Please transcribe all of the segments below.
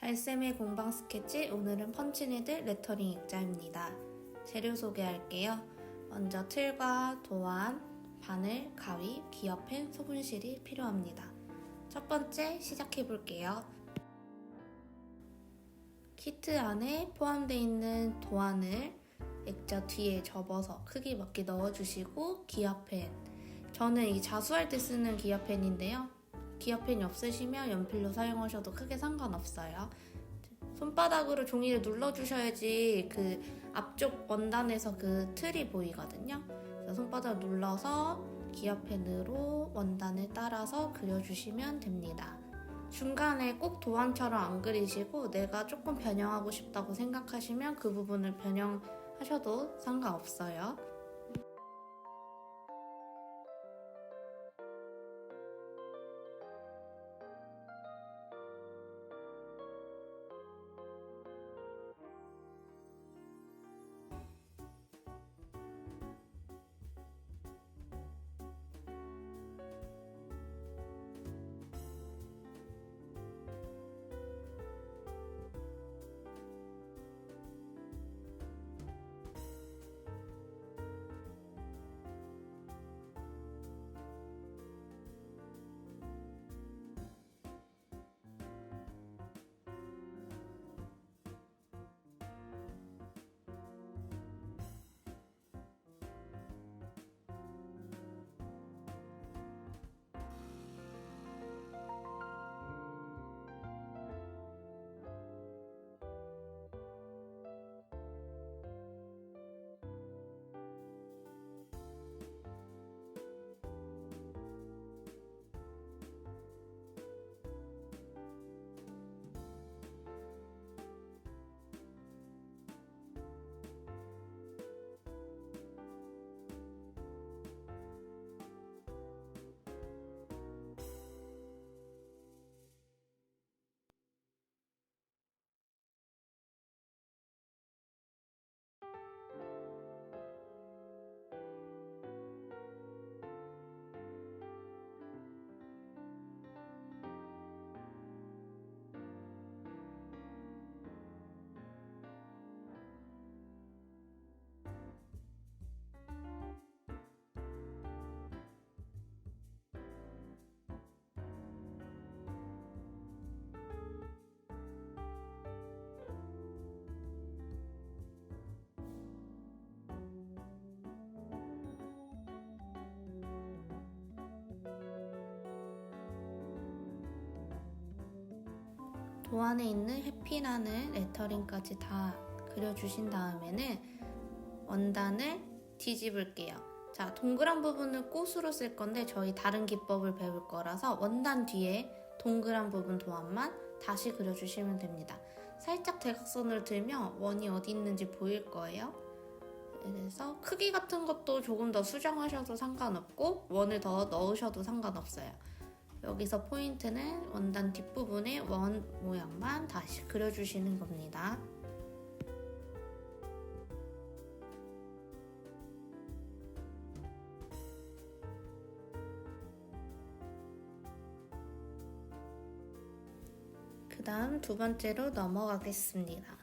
발쌤의 공방 스케치, 오늘은 펀치니드 레터링 액자입니다. 재료 소개할게요. 먼저 틀과 도안, 바늘, 가위, 기업펜, 소분실이 필요합니다. 첫 번째 시작해볼게요. 키트 안에 포함되어 있는 도안을 액자 뒤에 접어서 크기 맞게 넣어주시고, 기업펜, 저는 이 자수할 때 쓰는 기업펜인데요. 기업펜이 없으시면 연필로 사용하셔도 크게 상관없어요. 손바닥으로 종이를 눌러주셔야지 그 앞쪽 원단에서 그 틀이 보이거든요. 그래서 손바닥을 눌러서 기업펜으로 원단을 따라서 그려주시면 됩니다. 중간에 꼭 도안처럼 안 그리시고 내가 조금 변형하고 싶다고 생각하시면 그 부분을 변형하셔도 상관없어요. 도안에 있는 해피라는 레터링까지 다 그려주신 다음에는 원단을 뒤집을게요. 자, 동그란 부분은 꽃으로 쓸 건데 저희 다른 기법을 배울 거라서 원단 뒤에 동그란 부분 도안만 다시 그려주시면 됩니다. 살짝 대각선을 들면 원이 어디 있는지 보일 거예요. 그래서 크기 같은 것도 조금 더 수정하셔도 상관없고 원을 더 넣으셔도 상관없어요. 여기서 포인트는 원단 뒷부분에 원 모양만 다시 그려주시는 겁니다. 그 다음 두 번째로 넘어가겠습니다.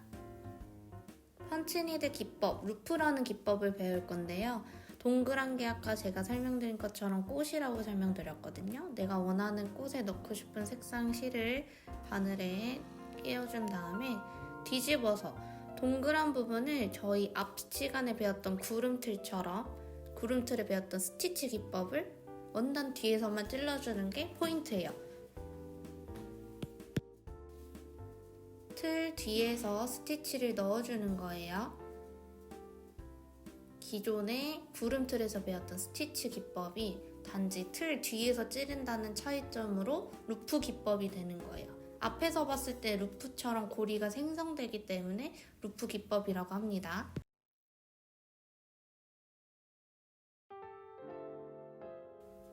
펀치니드 기법, 루프라는 기법을 배울 건데요. 동그란 게 아까 제가 설명드린 것처럼 꽃이라고 설명드렸거든요. 내가 원하는 꽃에 넣고 싶은 색상 실을 바늘에 끼워준 다음에 뒤집어서 동그란 부분을 저희 앞 시간에 배웠던 구름틀에 배웠던 스티치 기법을 원단 뒤에서만 찔러주는 게 포인트예요. 틀 뒤에서 스티치를 넣어주는 거예요. 기존의 구름틀에서 배웠던 스티치 기법이 단지 틀 뒤에서 찌른다는 차이점으로 루프 기법이 되는 거예요. 앞에서 봤을 때 루프처럼 고리가 생성되기 때문에 루프 기법이라고 합니다.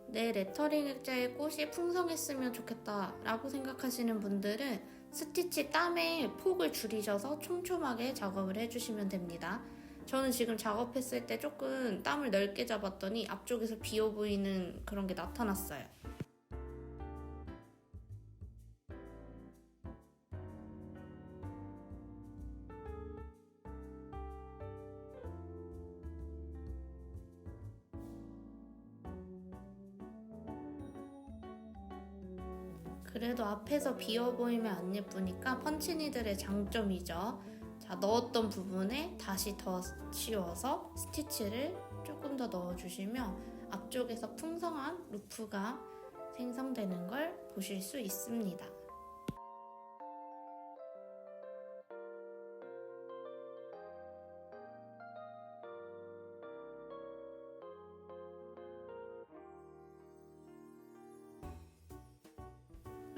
내 레터링 액자에 꽃이 풍성했으면 좋겠다 라고 생각하시는 분들은 스티치 땀의 폭을 줄이셔서 촘촘하게 작업을 해주시면 됩니다. 저는 지금 작업했을 때 조금 땀을 넓게 잡았더니 앞쪽에서 비어 보이는 그런 게 나타났어요. 그래도 앞에서 비어 보이면 안 예쁘니까 펀치니들의 장점이죠. 자, 넣었던 부분에 다시 더 씌워서 스티치를 조금 더 넣어주시면 앞쪽에서 풍성한 루프가 생성되는 걸 보실 수 있습니다.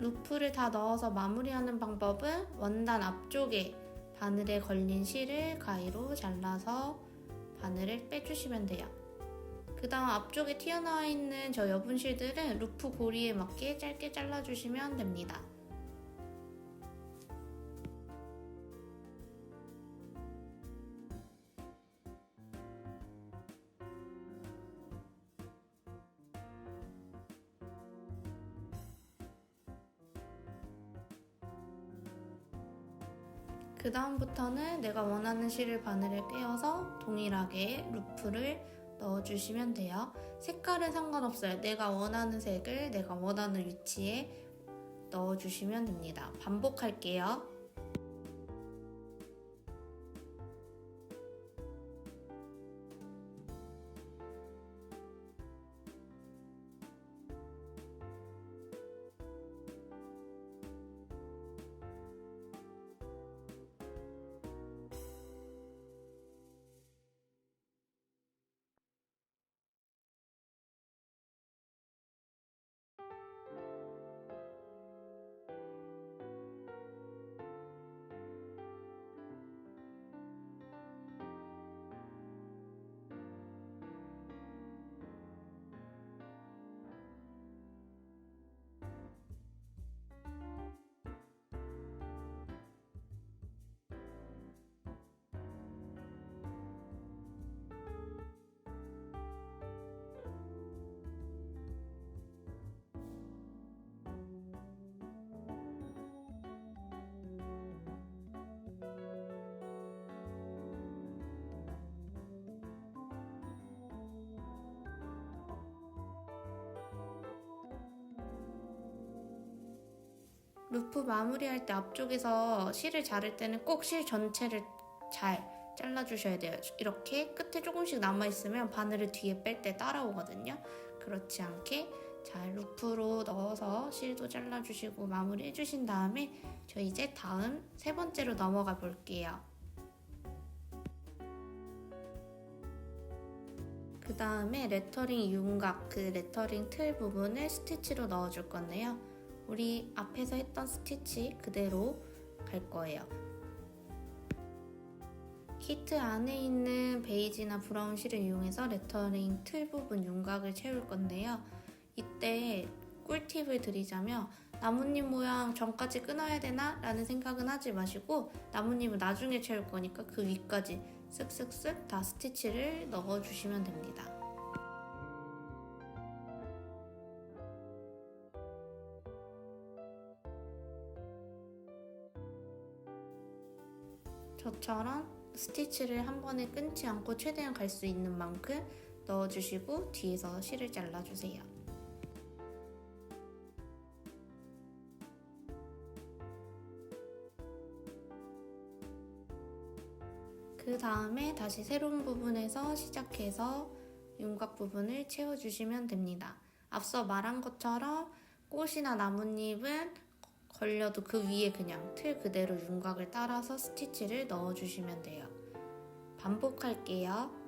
루프를 다 넣어서 마무리하는 방법은 원단 앞쪽에 바늘에 걸린 실을 가위로 잘라서 바늘을 빼주시면 돼요. 그 다음 앞쪽에 튀어나와 있는 저 여분 실들은 루프 고리에 맞게 짧게 잘라주시면 됩니다. 그 다음부터는 내가 원하는 실을 바늘에 꿰어서 동일하게 루프를 넣어주시면 돼요. 색깔은 상관없어요. 내가 원하는 색을 내가 원하는 위치에 넣어주시면 됩니다. 반복할게요. 루프 마무리할 때 앞쪽에서 실을 자를 때는 꼭 실 전체를 잘 잘라주셔야 돼요. 이렇게 끝에 조금씩 남아있으면 바늘을 뒤에 뺄 때 따라오거든요. 그렇지 않게 잘 루프로 넣어서 실도 잘라주시고 마무리 해주신 다음에 저 이제 다음 세 번째로 넘어가 볼게요. 그 다음에 레터링 윤곽, 그 레터링 틀 부분을 스티치로 넣어줄 건데요. 우리 앞에서 했던 스티치 그대로 갈 거예요. 키트 안에 있는 베이지나 브라운 실을 이용해서 레터링 틀 부분 윤곽을 채울 건데요. 이때 꿀팁을 드리자면 나뭇잎 모양 전까지 끊어야 되나? 라는 생각은 하지 마시고 나뭇잎은 나중에 채울 거니까 그 위까지 쓱쓱쓱 다 스티치를 넣어주시면 됩니다. 저처럼 스티치를 한 번에 끊지 않고 최대한 갈 수 있는 만큼 넣어주시고 뒤에서 실을 잘라주세요. 그 다음에 다시 새로운 부분에서 시작해서 윤곽 부분을 채워주시면 됩니다. 앞서 말한 것처럼 꽃이나 나뭇잎은 걸려도 그 위에 그냥 틀 그대로 윤곽을 따라서 스티치를 넣어주시면 돼요. 반복할게요.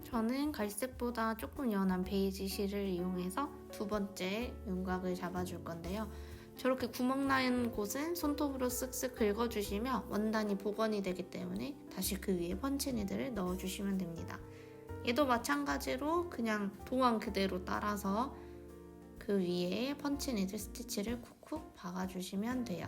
저는 갈색보다 조금 연한 베이지 실을 이용해서 두 번째 윤곽을 잡아줄 건데요. 저렇게 구멍 난 곳은 손톱으로 쓱쓱 긁어주시면 원단이 복원이 되기 때문에 다시 그 위에 펀치니들을 넣어주시면 됩니다. 얘도 마찬가지로 그냥 도안 그대로 따라서 그 위에 펀치니들 스티치를 쿡쿡 박아주시면 돼요.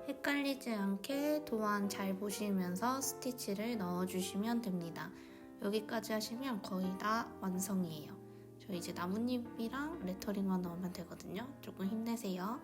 헷갈리지 않게 도안 잘 보시면서 스티치를 넣어주시면 됩니다. 여기까지 하시면 거의 다 완성이에요. 저 이제 나뭇잎이랑 레터링만 넣으면 되거든요. 조금 힘내세요.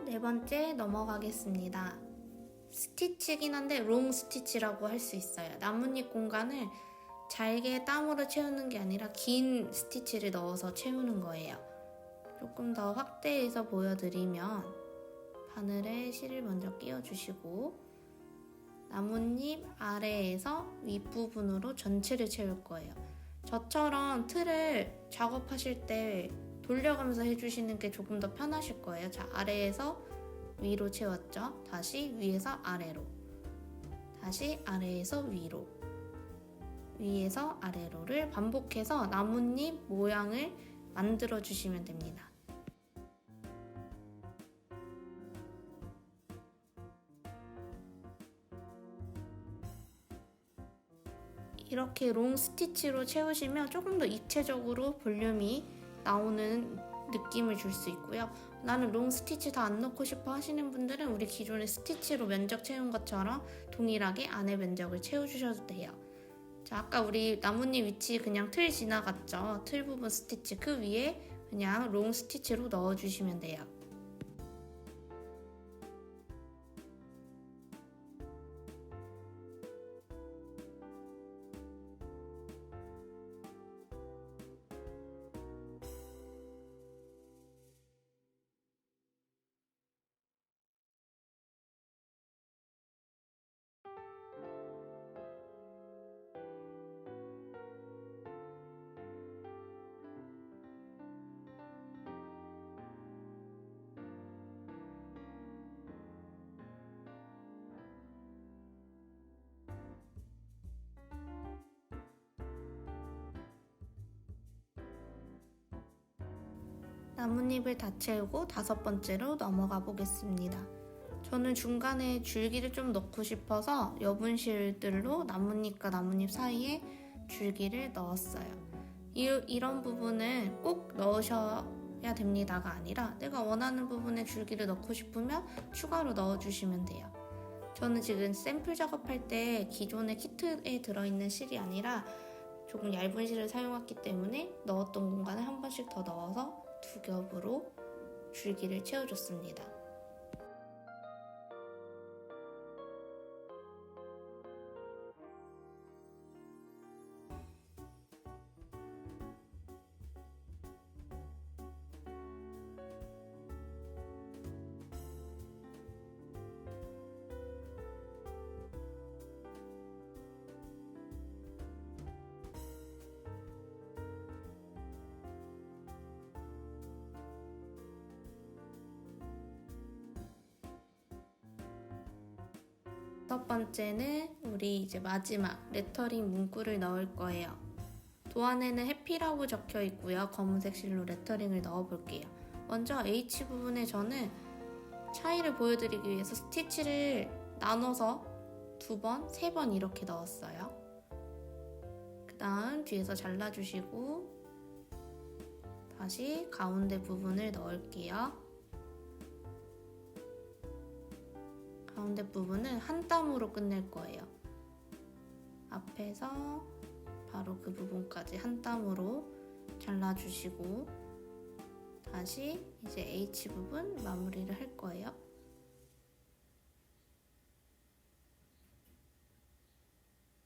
네 번째 넘어가겠습니다. 스티치긴 한데 롱 스티치라고 할 수 있어요. 나뭇잎 공간을 잘게 땀으로 채우는 게 아니라 긴 스티치를 넣어서 채우는 거예요. 조금 더 확대해서 보여드리면 바늘에 실을 먼저 끼워주시고 나뭇잎 아래에서 윗부분으로 전체를 채울 거예요. 저처럼 틀을 작업하실 때 돌려가면서 해주시는 게 조금 더 편하실 거예요. 자, 아래에서 위로 채웠죠? 다시 위에서 아래로, 다시 아래에서 위로, 위에서 아래로를 반복해서 나뭇잎 모양을 만들어 주시면 됩니다. 이렇게 롱 스티치로 채우시면 조금 더 입체적으로 볼륨이 나오는 느낌을 줄 수 있고요. 나는 롱 스티치 다 안 넣고 싶어 하시는 분들은 우리 기존의 스티치로 면적 채운 것처럼 동일하게 안에 면적을 채워주셔도 돼요. 자, 아까 우리 나뭇잎 위치 그냥 틀 지나갔죠? 틀 부분 스티치 그 위에 그냥 롱 스티치로 넣어주시면 돼요. 나뭇잎을 다 채우고 다섯 번째로 넘어가 보겠습니다. 저는 중간에 줄기를 좀 넣고 싶어서 여분실들로 나뭇잎과 나뭇잎 사이에 줄기를 넣었어요. 이런 부분은 꼭 넣으셔야 됩니다가 아니라 내가 원하는 부분에 줄기를 넣고 싶으면 추가로 넣어주시면 돼요. 저는 지금 샘플 작업할 때 기존의 키트에 들어있는 실이 아니라 조금 얇은 실을 사용했기 때문에 넣었던 공간을 한 번씩 더 넣어서 두 겹으로 줄기를 채워줬습니다. 번째는 우리 이제 마지막 레터링 문구를 넣을 거예요. 도안에는 해피라고 적혀 있고요. 검은색 실로 레터링을 넣어 볼게요. 먼저 H 부분에 저는 차이를 보여드리기 위해서 스티치를 나눠서 2번, 3번 이렇게 넣었어요. 그 다음 뒤에서 잘라주시고 다시 가운데 부분을 넣을게요. 가운데 부분은 한 땀으로 끝낼 거예요. 앞에서 바로 그 부분까지 한 땀으로 잘라주시고 다시 이제 H 부분 마무리를 할 거예요.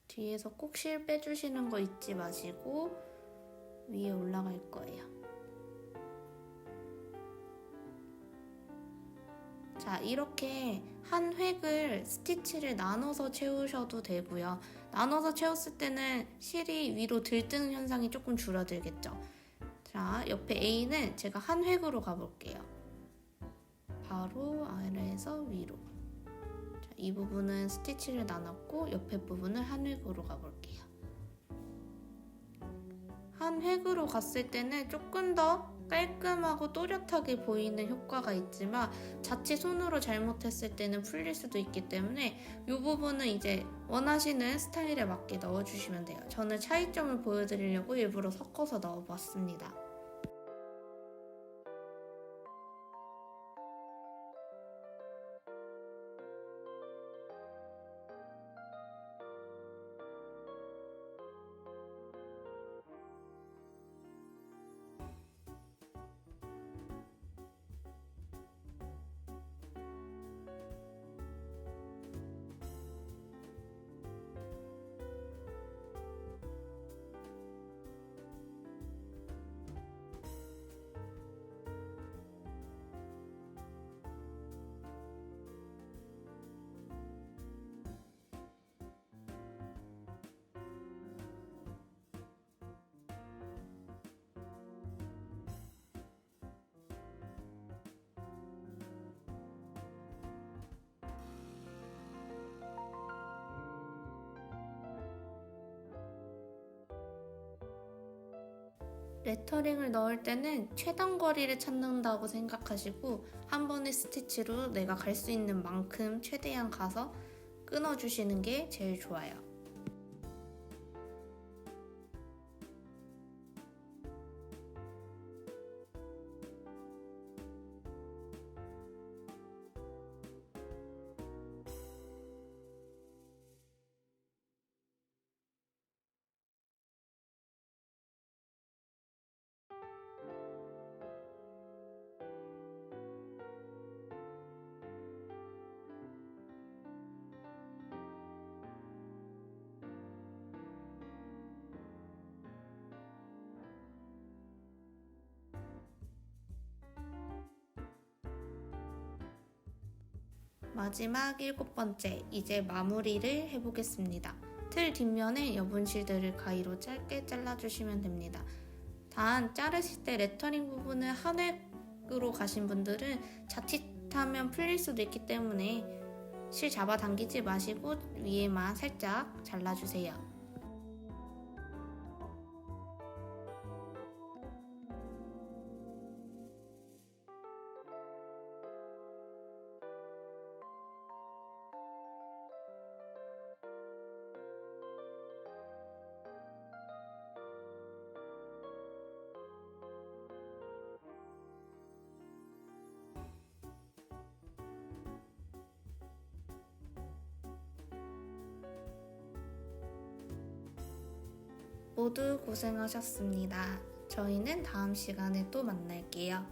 뒤에서 꼭 실 빼주시는 거 잊지 마시고 위에 올라갈 거예요. 자, 이렇게 한 획을 스티치를 나눠서 채우셔도 되고요. 나눠서 채웠을 때는 실이 위로 들뜨는 현상이 조금 줄어들겠죠. 자, 옆에 A는 제가 한 획으로 가볼게요. 바로 아래에서 위로. 자, 이 부분은 스티치를 나눴고 옆에 부분을 한 획으로 가볼게요. 한 획으로 갔을 때는 조금 더 깔끔하고 또렷하게 보이는 효과가 있지만 자칫 손으로 잘못했을 때는 풀릴 수도 있기 때문에 이 부분은 이제 원하시는 스타일에 맞게 넣어주시면 돼요. 저는 차이점을 보여드리려고 일부러 섞어서 넣어봤습니다. 레터링을 넣을 때는 최단 거리를 찾는다고 생각하시고 한 번의 스티치로 내가 갈 수 있는 만큼 최대한 가서 끊어주시는 게 제일 좋아요. 마지막 7번째, 이제 마무리를 해보겠습니다. 틀 뒷면에 여분 실들을 가위로 짧게 잘라주시면 됩니다. 단 자르실 때 레터링 부분을 한 획으로 가신 분들은 자칫하면 풀릴 수도 있기 때문에 실 잡아당기지 마시고 위에만 살짝 잘라주세요. 모두 고생하셨습니다. 저희는 다음 시간에 또 만날게요.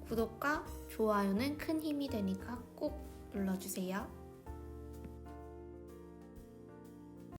구독과 좋아요는 큰 힘이 되니까 꼭 눌러주세요.